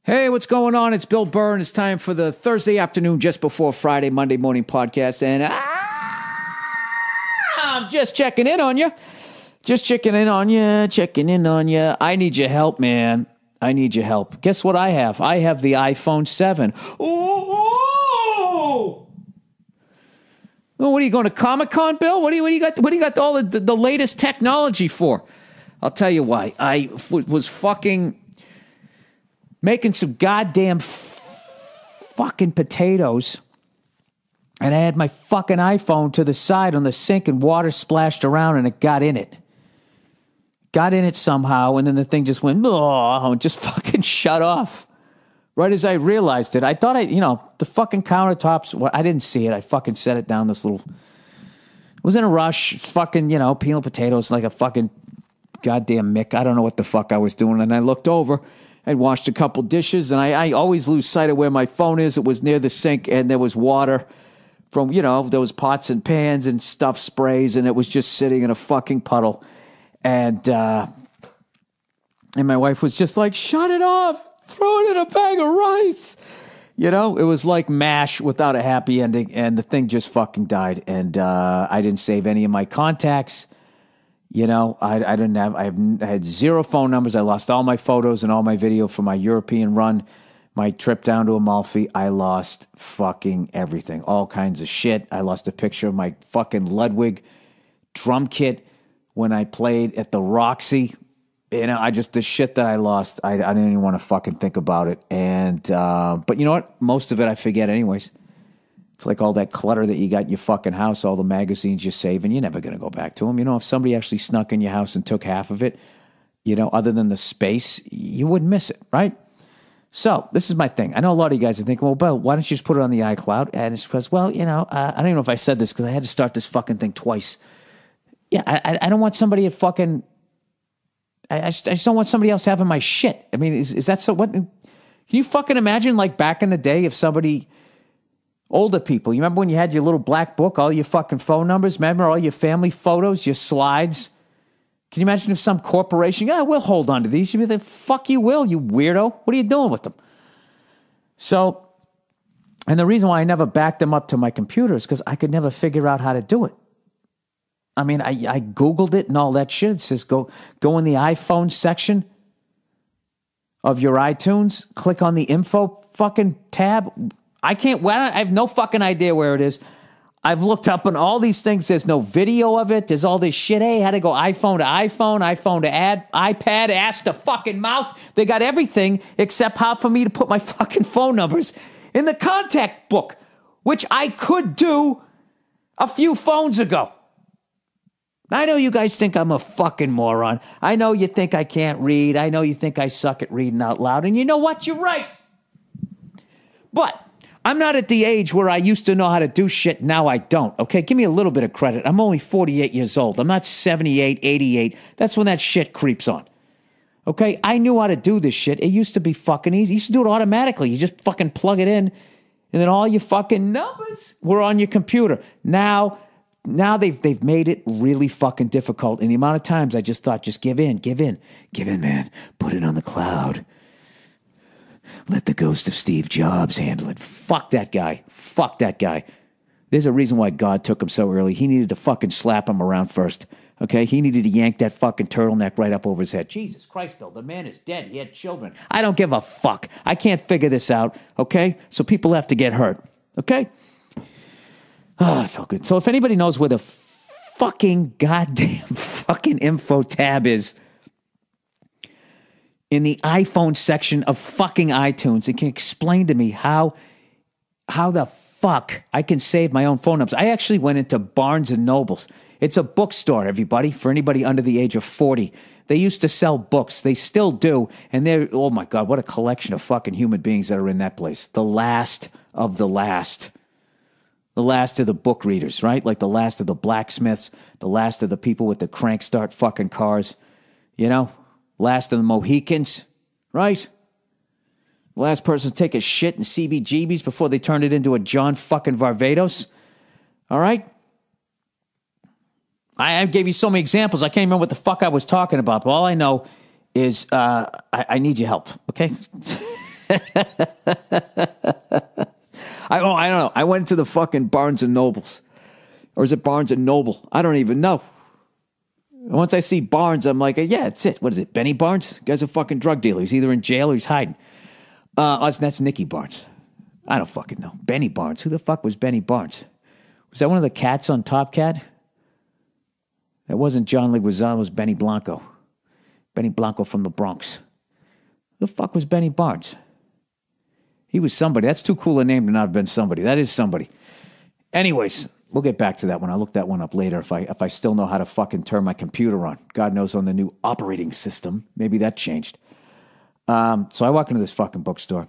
Hey, what's going on? It's Bill Burr, and it's time for the Thursday afternoon, just before Friday, Monday morning podcast. And I'm just checking in on you. Checking in on you. I need your help, man. I need your help. Guess what I have? I have the iPhone 7. Oh, what are you going to Comic-Con, Bill? What do you got? What do you got all the latest technology for? I'll tell you why. I was fucking making some goddamn fucking potatoes, and I had my fucking iPhone to the side on the sink, and water splashed around, and it got in it. Got in it somehow, and then the thing just went, oh, and just fucking shut off. Right as I realized it, I thought the fucking countertops, I didn't see it. I fucking set it down I was in a rush, fucking, peeling potatoes like a fucking goddamn Mick. I don't know what the fuck I was doing, and I looked over. I'd washed a couple dishes, and I always lose sight of where my phone is. It was near the sink, and there was water from, those pots and pans and stuff sprays, and it was just sitting in a fucking puddle. And my wife was just like, shut it off, throw it in a bag of rice. It was like MASH without a happy ending, and the thing just fucking died. And I didn't save any of my contacts. I had zero phone numbers. I lost all my photos and all my video for my European run, my trip down to Amalfi. I lost fucking everything, all kinds of shit. I lost a picture of my fucking Ludwig drum kit when I played at the Roxy. The shit that I lost, I didn't even want to fucking think about it. And, but you know what? Most of it I forget anyways. It's like all that clutter that you got in your fucking house, all the magazines you're saving, you're never going to go back to them. If somebody actually snuck in your house and took half of it, other than the space, you wouldn't miss it, right? So this is my thing. I know a lot of you guys are thinking, well, Bill, why don't you just put it on the iCloud? And it's because, I don't even know if I said this because I had to start this fucking thing twice. Yeah, I don't want somebody at fucking, I just don't want somebody else having my shit. I mean, is that so? What? Can you fucking imagine, like back in the day, if somebody... Older people, you remember when you had your little black book, all your fucking phone numbers? Remember all your family photos, your slides? Can you imagine if some corporation, we'll hold on to these. You'd be like, fuck you will, you weirdo. What are you doing with them? So, and the reason why I never backed them up to my computer is because I could never figure out how to do it. I mean, I Googled it and all that shit. It says go in the iPhone section of your iTunes, click on the info fucking tab. I have no fucking idea where it is. I've looked up on all these things. There's no video of it. There's all this shit. Hey, how to go iPhone to iPad, ass to fucking mouth. They got everything except how for me to put my fucking phone numbers in the contact book, which I could do a few phones ago. I know you guys think I'm a fucking moron. I know you think I can't read. I know you think I suck at reading out loud. And you know what? You're right. But I'm not at the age where I used to know how to do shit. Now I don't. Okay, give me a little bit of credit. I'm only 48 years old. I'm not 78, 88. That's when that shit creeps on. Okay, I knew how to do this shit. It used to be fucking easy. You used to do it automatically. You just fucking plug it in, and then all your fucking numbers were on your computer. Now they've made it really fucking difficult. And the amount of times I just thought, just give in, man. Put it on the cloud. Let the ghost of Steve Jobs handle it. Fuck that guy. There's a reason why God took him so early. He needed to fucking slap him around first. Okay? He needed to yank that fucking turtleneck right up over his head. Jesus Christ, Bill, the man is dead. He had children. I don't give a fuck. I can't figure this out. Okay? So people have to get hurt. Okay? Oh, it felt good. So if anybody knows where the fucking goddamn fucking info tab is, in the iPhone section of fucking iTunes, it can explain to me how the fuck I can save my own phone numbers. I actually went into Barnes and Nobles. It's a bookstore, everybody, for anybody under the age of 40. They used to sell books. They still do. And they're, oh my God, what a collection of fucking human beings that are in that place. The last of the last. The last of the book readers, right? Like the last of the blacksmiths, the last of the people with the crank start fucking cars, last of the Mohicans, right? Last person to take a shit in CBGBs before they turned it into a John fucking Varvatos. All right? I gave you so many examples, I can't remember what the fuck I was talking about, but all I know is I need your help, okay? I don't know. I went to the fucking Barnes and Nobles. Or is it Barnes and Noble? I don't even know. Once I see Barnes, I'm like, yeah, that's it. What is it? Benny Barnes? Guy's a fucking drug dealer. He's either in jail or he's hiding. That's Nicky Barnes. I don't fucking know. Benny Barnes. Who the fuck was Benny Barnes? Was that one of the cats on Top Cat? That wasn't John Leguizamo. It was Benny Blanco. Benny Blanco from the Bronx. Who the fuck was Benny Barnes? He was somebody. That's too cool a name to not have been somebody. That is somebody. Anyways, we'll get back to that one. I'll look that one up later if I still know how to fucking turn my computer on. God knows on the new operating system. Maybe that changed. So I walk into this fucking bookstore.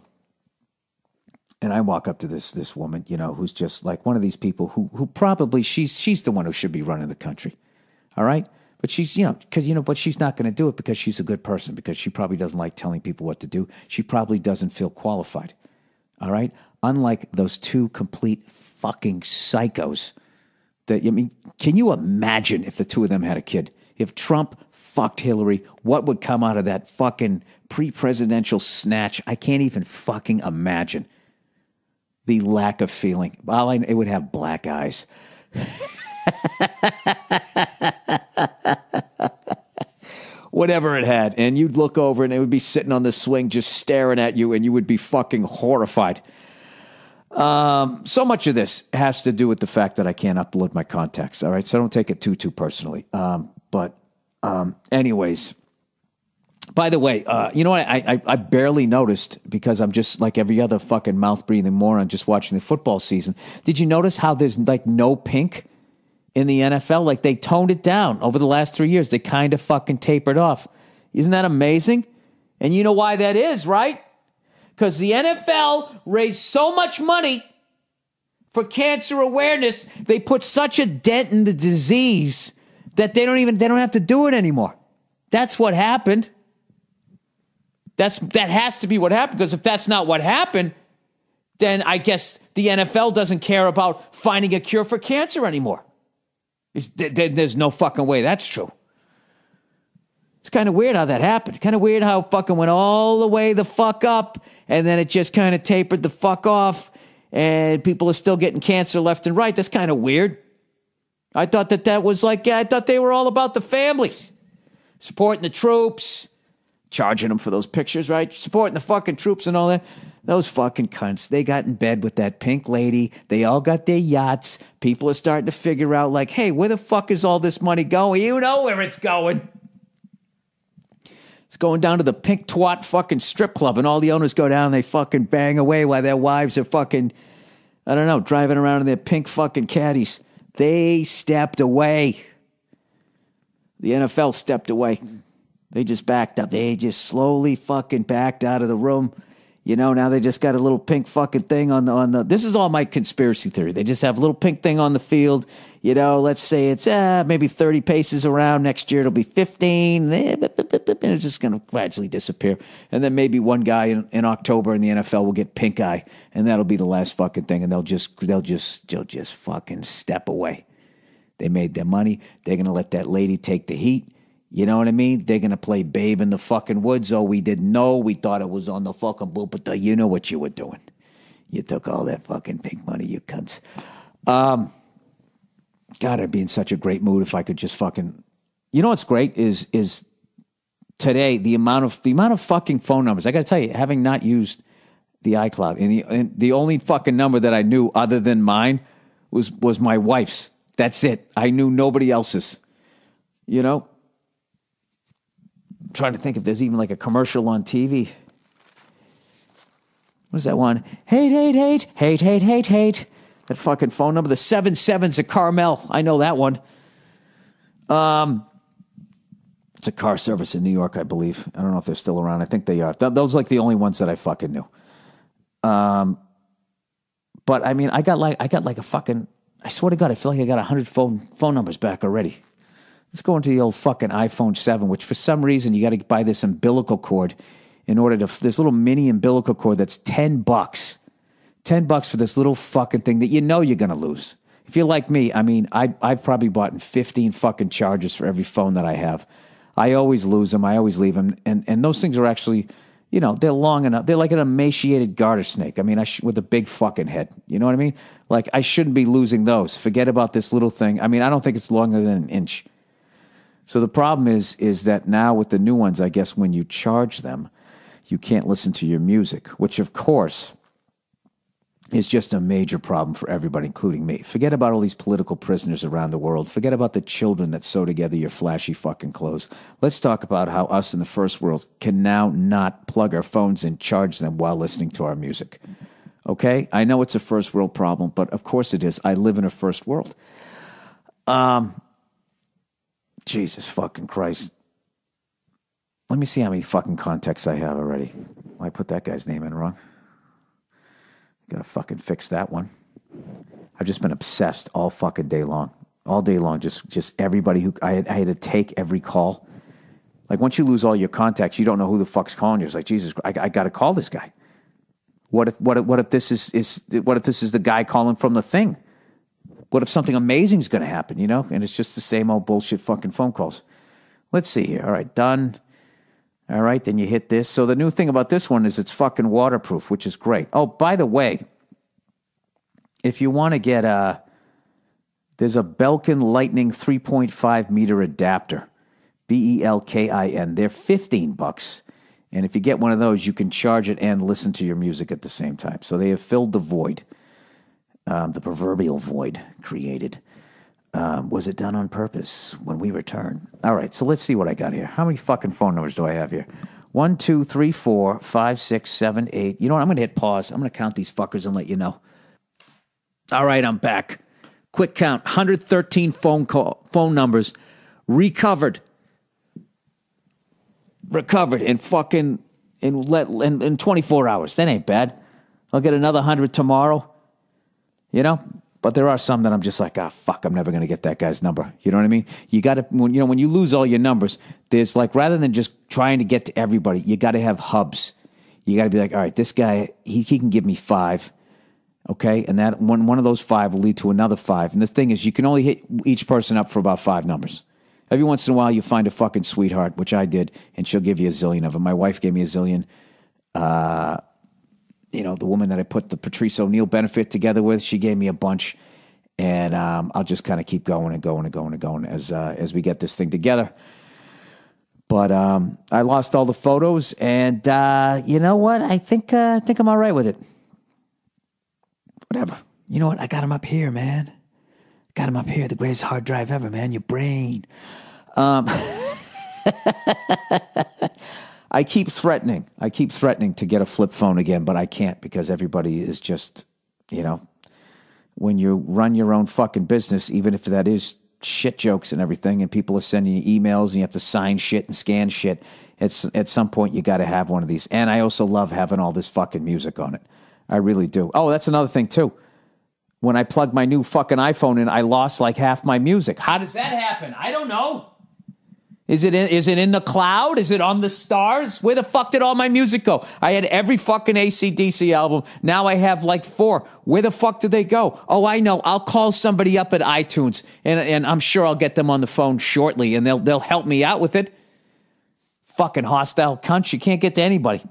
And I walk up to this woman, you know, who's just like one of these people who probably she's the one who should be running the country. All right? But she's, but she's not going to do it because she's a good person, because she probably doesn't like telling people what to do. She probably doesn't feel qualified. All right? Unlike those two complete fucking psychos can you imagine if the two of them had a kid? If Trump fucked Hillary, what would come out of that fucking pre-presidential snatch? I can't even fucking imagine the lack of feeling. Well, it would have black eyes. Whatever it had. And you'd look over and it would be sitting on the swing just staring at you, and you would be fucking horrified. So much of this has to do with the fact that I can't upload my contacts. All right. So don't take it too personally. Anyways, by the way, you know what? I barely noticed, because I'm just like every other fucking mouth breathing moron just watching the football season. Did you notice how there's like no pink in the NFL? Like they toned it down over the last 3 years. They kind of fucking tapered off. Isn't that amazing? And you know why that is, right? Because the NFL raised so much money for cancer awareness, they put such a dent in the disease that they don't have to do it anymore. That's what happened. That has to be what happened, because if that's not what happened, then I guess the NFL doesn't care about finding a cure for cancer anymore. There's no fucking way that's true. It's kind of weird how that happened. Kind of weird how it fucking went all the way the fuck up, and then it just kind of tapered the fuck off, and people are still getting cancer left and right. That's kind of weird. I thought that was like, I thought they were all about the families. Supporting the troops, charging them for those pictures, right? Supporting the fucking troops and all that. Those fucking cunts, they got in bed with that pink lady. They all got their yachts. People are starting to figure out, like, hey, where the fuck is all this money going? You know where it's going. It's going down to the pink twat fucking strip club, and all the owners go down and they fucking bang away while their wives are fucking, I don't know, driving around in their pink fucking caddies. They stepped away. The NFL stepped away. They just backed up. They just slowly fucking backed out of the room. You know, now they just got a little pink fucking thing on the, this is all my conspiracy theory. They just have a little pink thing on the field. You know, let's say it's maybe 30 paces around. Next year it'll be 15. And it's just going to gradually disappear. And then maybe one guy in October in the NFL will get pink eye, and that'll be the last fucking thing. And they'll just fucking step away. They made their money. They're going to let that lady take the heat. You know what I mean? They're going to play Babe in the fucking woods. Oh, we didn't know. We thought it was on the fucking boot, but you know what you were doing. You took all that fucking pink money, you cunts. God, I'd be in such a great mood if I could just fucking... You know what's great is today, the amount of fucking phone numbers. I got to tell you, having not used the iCloud, and the only fucking number that I knew other than mine was my wife's. That's it. I knew nobody else's. You know? I'm trying to think if there's even like a commercial on TV. What's that one? Hate. That fucking phone number. The 77's at Carmel. I know that one. It's a car service in New York, I believe. I don't know if they're still around. I think they are. Those are like the only ones that I fucking knew. But I mean, I got like a fucking... I swear to God, I feel like I got 100 phone numbers back already. Let's go into the old fucking iPhone 7, which for some reason you got to buy this umbilical cord in order to, this little mini umbilical cord that's $10. $10 for this little fucking thing that you know you're going to lose. If you're like me, I mean, I've probably bought 15 fucking chargers for every phone that I have. I always lose them. I always leave them. And those things are actually, You know, they're long enough. They're like an emaciated garter snake. I mean, with a big fucking head. You know what I mean? Like, I shouldn't be losing those. Forget about this little thing. I mean, I don't think it's longer than an inch. So the problem is that now with the new ones, I guess when you charge them, you can't listen to your music, which of course is just a major problem for everybody, including me. Forget about all these political prisoners around the world. Forget about the children that sew together your flashy fucking clothes. Let's talk about how us in the first world can now not plug our phones and charge them while listening to our music. Okay? I know it's a first world problem, but of course it is. I live in a first world. Jesus fucking Christ. Let me see how many fucking contacts I have already. I put that guy's name in wrong. Gotta fucking fix that one. I've just been obsessed all fucking day long. All day long, just everybody who... I had to take every call. Like, once you lose all your contacts, you don't know who the fuck's calling you. It's like, Jesus, I gotta call this guy. What if this is the guy calling from the thing? What if something amazing is gonna happen, you know? And it's just the same old bullshit fucking phone calls. Let's see here. All right, done. All right, then you hit this. So the new thing about this one is it's fucking waterproof, which is great. Oh, by the way, if you want to get there's a Belkin Lightning 3.5 meter adapter, Belkin. They're $15. And if you get one of those, you can charge it and listen to your music at the same time. So they have filled the void, the proverbial void created. Was it done on purpose when we return? All right, so let's see what I got here. How many fucking phone numbers do I have here? 1, 2, 3, 4, 5, 6, 7, 8. You know what? I'm going to hit pause. I'm going to count these fuckers and let you know. All right, I'm back. Quick count. 113 phone numbers recovered in fucking in 24 hours. That ain't bad. I'll get another 100 tomorrow. You know? But there are some that I'm just like, fuck, I'm never going to get that guy's number. You know what I mean? You got to, when you lose all your numbers, there's like, rather than just trying to get to everybody, you got to have hubs. You got to be like, all right, this guy, he can give me 5. Okay. And that one of those 5 will lead to another 5. And the thing is, you can only hit each person up for about 5 numbers. Every once in a while, you find a fucking sweetheart, which I did, and she'll give you a zillion of them. My wife gave me a zillion. The woman that I put the Patrice O'Neill benefit together with, she gave me a bunch. And I'll just kind of keep going and going and going and going as we get this thing together. But I lost all the photos, and you know what? I think I'm all right with it. Whatever. You know what? I got them up here, man. Got them up here. The greatest hard drive ever, man. Your brain. I keep threatening to get a flip phone again, but I can't because everybody is just, when you run your own fucking business, even if that is shit jokes and everything, and people are sending you emails and you have to sign shit and scan shit, at some point you got to have one of these. And I also love having all this fucking music on it. I really do. Oh, that's another thing too. When I plugged my new fucking iPhone in, I lost like half my music. How does that happen? I don't know. Is it in the cloud? Is it on the stars? Where the fuck did all my music go? I had every fucking AC/DC album. Now I have like 4. Where the fuck did they go? Oh, I know. I'll call somebody up at iTunes, and I'm sure I'll get them on the phone shortly, and they'll help me out with it. Fucking hostile cunts. You can't get to anybody.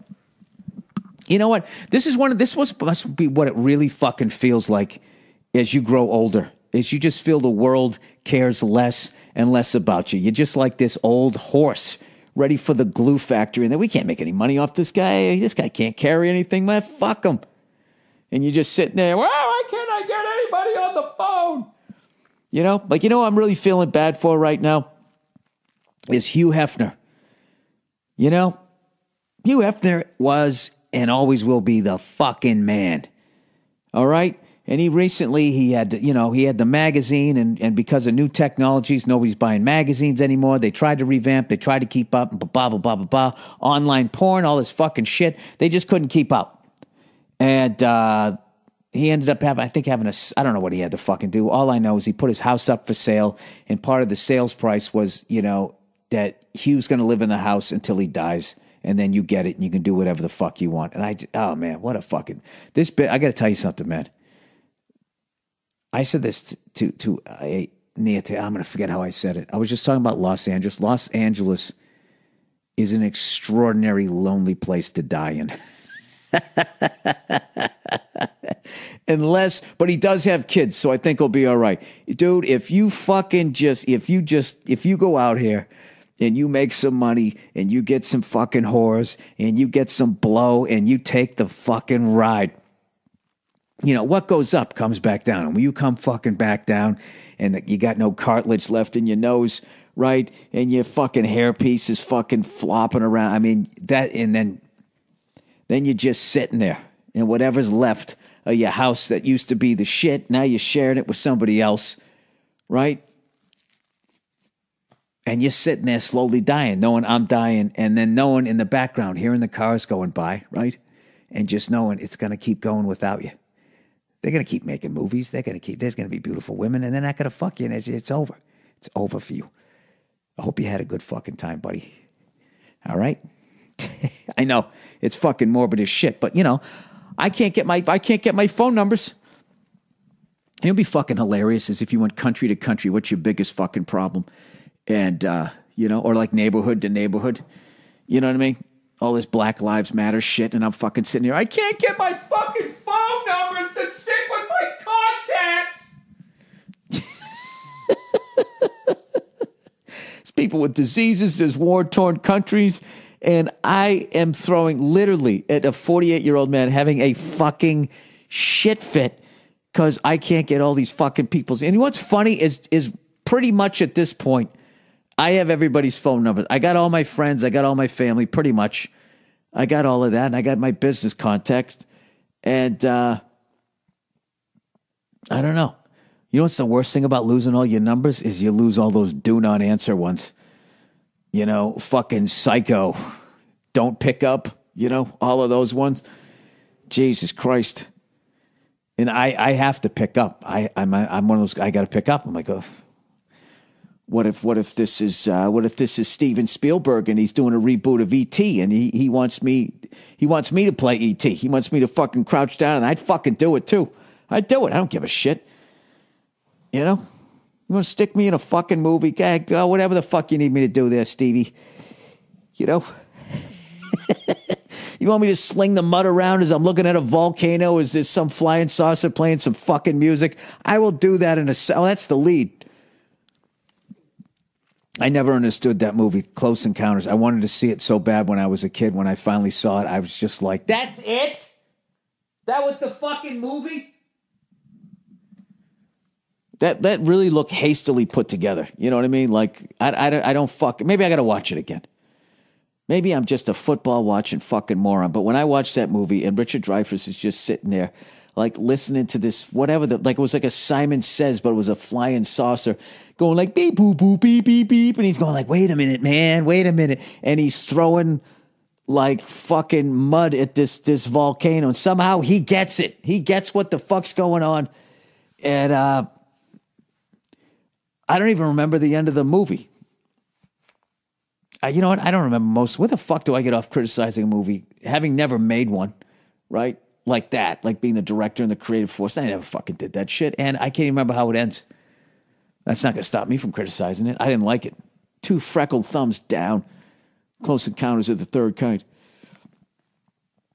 You know what? Must be what it really fucking feels like as you grow older. Is you just feel the world cares less and less about you. You're just like this old horse ready for the glue factory, and then we can't make any money off this guy. This guy can't carry anything, man. Fuck him. And you're just sitting there, well, why can't I get anybody on the phone? I'm really feeling bad for right now is Hugh Hefner. Hugh Hefner was and always will be the fucking man. All right? And he had the magazine, and because of new technologies, nobody's buying magazines anymore. They tried to revamp, they tried to keep up, blah, blah, blah, blah, blah. Online porn, all this fucking shit. They just couldn't keep up. And he ended up having I don't know what he had to fucking do. All I know is he put his house up for sale, and part of the sales price was, that Hugh's going to live in the house until he dies. And then you get it, and you can do whatever the fuck you want. And oh man, what a fucking, this bit, I got to tell you something, man. I said this to Nia. I'm going to forget how I said it. I was just talking about Los Angeles. Los Angeles is an extraordinary lonely place to die in. But he does have kids, so I think he'll be all right. Dude, if you go out here and you make some money and you get some fucking whores and you get some blow and you take the fucking ride, what goes up comes back down. And when you come fucking back down and you got no cartilage left in your nose, right? And your fucking hairpiece is fucking flopping around. I mean, then you're just sitting there and whatever's left of your house that used to be the shit, now you're sharing it with somebody else, right? And you're sitting there slowly dying, knowing I'm dying, and then knowing in the background, hearing the cars going by, right? And just knowing it's going to keep going without you. They're going to keep making movies. There's going to be beautiful women, and they're not going to fuck you, and it's over. It's over for you. I hope you had a good fucking time, buddy. All right? I know, it's fucking morbid as shit, but, I can't get my phone numbers. It'll be fucking hilarious as if you went country to country. What's your biggest fucking problem? And, or like neighborhood to neighborhood. You know what I mean? All this Black Lives Matter shit, and I'm fucking sitting here. I can't get my fucking phone numbers to sync with my contacts. There's people with diseases. There's war-torn countries. And I am throwing literally at a 48-year-old man having a fucking shit fit because I can't get all these fucking people's. And what's funny is pretty much at this point, I have everybody's phone number. I got all my friends. I got all my family, pretty much. I got all of that. And I got my business contacts. And I don't know. You know what's the worst thing about losing all your numbers is you lose all those do not answer ones. Fucking psycho. Don't pick up, all of those ones. Jesus Christ. And I have to pick up. I'm one of those, I got to pick up. I'm like, oh. What if this is Steven Spielberg and he's doing a reboot of E.T. and he wants me to play E.T. He wants me to fucking crouch down and I'd fucking do it too. I'd do it. I don't give a shit. You want to stick me in a fucking movie? Go, whatever the fuck you need me to do there, Stevie. You want me to sling the mud around as I'm looking at a volcano? Is there some flying saucer playing some fucking music? I will do that that's the lead. I never understood that movie, Close Encounters. I wanted to see it so bad when I was a kid. When I finally saw it, I was just like, that's it? That was the fucking movie? That really looked hastily put together. You know what I mean? Like, I don't fuck. Maybe I got to watch it again. Maybe I'm just a football watching fucking moron. But when I watched that movie and Richard Dreyfuss is just sitting there, like listening to this, whatever, it was like a Simon Says, but it was a flying saucer going like beep, boop, boop, beep, beep, beep. And he's going like, wait a minute, man, wait a minute. And he's throwing like fucking mud at this volcano. And somehow he gets it. He gets what the fuck's going on. And I don't even remember the end of the movie. You know what? I don't remember most. Where the fuck do I get off criticizing a movie, having never made one, right? Like that, like being the director and the creative force. I never fucking did that shit. And I can't even remember how it ends. That's not going to stop me from criticizing it. I didn't like it. 2 freckled thumbs down. Close Encounters of the Third Kind.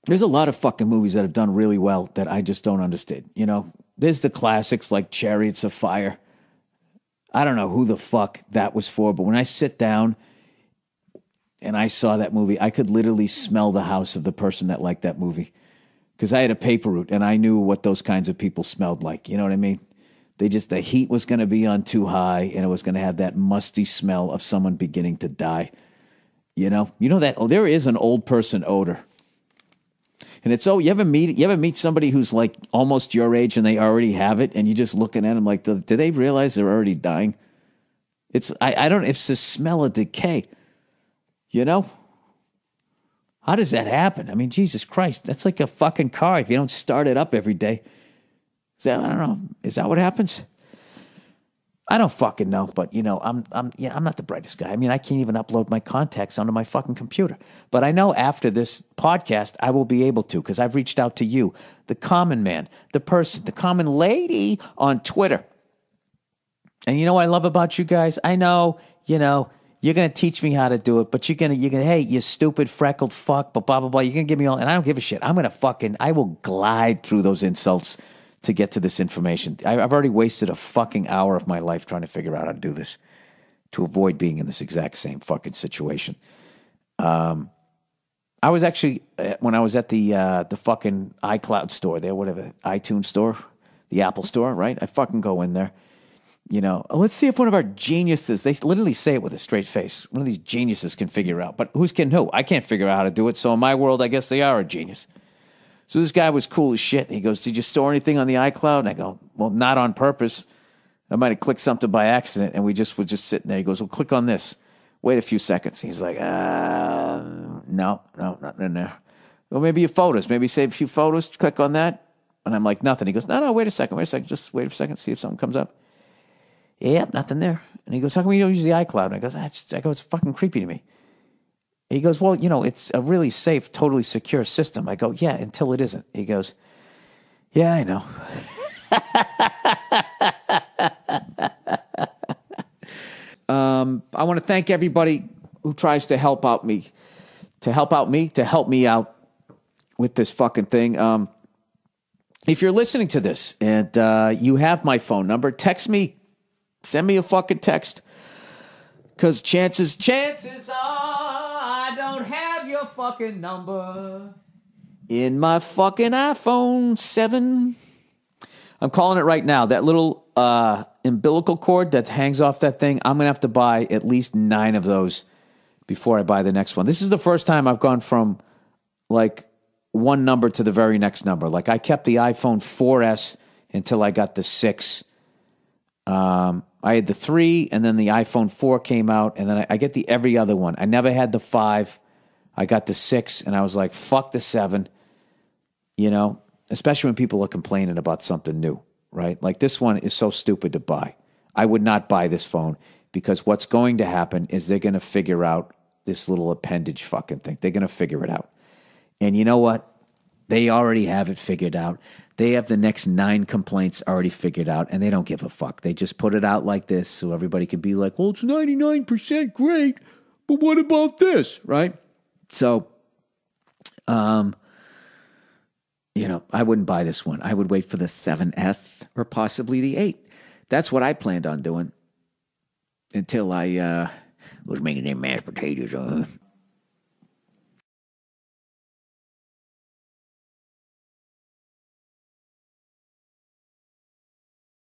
There's a lot of fucking movies that have done really well that I just don't understand. There's the classics like Chariots of Fire. I don't know who the fuck that was for, but when I sit down and I saw that movie, I could literally smell the house of the person that liked that movie. Because I had a paper route and I knew what those kinds of people smelled like. You know what I mean? The heat was going to be on too high and it was going to have that musty smell of someone beginning to die. You know that, there is an old person odor. And it's, you ever meet somebody who's like almost your age and they already have it and you're just looking at them like, do they realize they're already dying? It's the smell of decay. How does that happen? I mean, Jesus Christ, that's like a fucking car if you don't start it up every day. I don't know. Is that what happens? I don't fucking know, but I'm not the brightest guy. I mean, I can't even upload my contacts onto my fucking computer. But I know after this podcast, I will be able to because I've reached out to you, the common man, the person, the common lady on Twitter. And you know what I love about you guys? I know, you're going to teach me how to do it, but you're going to, hey, you stupid freckled fuck, but blah, blah, blah. You're going to give me all, and I don't give a shit. I will glide through those insults to get to this information. I've already wasted a fucking hour of my life trying to figure out how to do this to avoid being in this exact same fucking situation. I was actually, when I was at the fucking iCloud store there, whatever, iTunes store, the Apple store, right? I fucking go in there. Let's see if one of our geniuses, they literally say it with a straight face, one of these geniuses can figure out. But who's kidding who? I can't figure out how to do it. So in my world, I guess they are a genius. So this guy was cool as shit. He goes, did you store anything on the iCloud? And I go, well, not on purpose. I might have clicked something by accident. And we were just sitting there. He goes, well, click on this. Wait a few seconds. He's like, no, nothing in there. Well, maybe your photos. Maybe save a few photos. Click on that. And I'm like, nothing. He goes, no, wait a second. Just wait a second. See if something comes up. Yep, nothing there. And he goes, how come you don't use the iCloud? And I go, it's fucking creepy to me. He goes, well, it's a really safe, totally secure system. I go, yeah, until it isn't. He goes, yeah, I know. I want to thank everybody who tries to help me out with this fucking thing. If you're listening to this and you have my phone number, text me. Send me a fucking text. Because chances are I don't have your fucking number in my fucking iPhone 7. I'm calling it right now. That little umbilical cord that hangs off that thing, I'm going to have to buy at least 9 of those before I buy the next one. This is the first time I've gone from like one number to the very next number. Like I kept the iPhone 4S until I got the 6. I had the 3, and then the iPhone 4 came out, and then I get the every other one. I never had the 5. I got the 6, and I was like, fuck the 7, especially when people are complaining about something new, right? Like this one is so stupid to buy. I would not buy this phone because what's going to happen is they're going to figure out this little appendage fucking thing. They're going to figure it out. And you know what? They already have it figured out. They have the next 9 complaints already figured out, and they don't give a fuck. They just put it out like this so everybody can be like, well, it's 99% great, but what about this, right? So, I wouldn't buy this one. I would wait for the 7S or possibly the 8. That's what I planned on doing until I was making them mashed potatoes.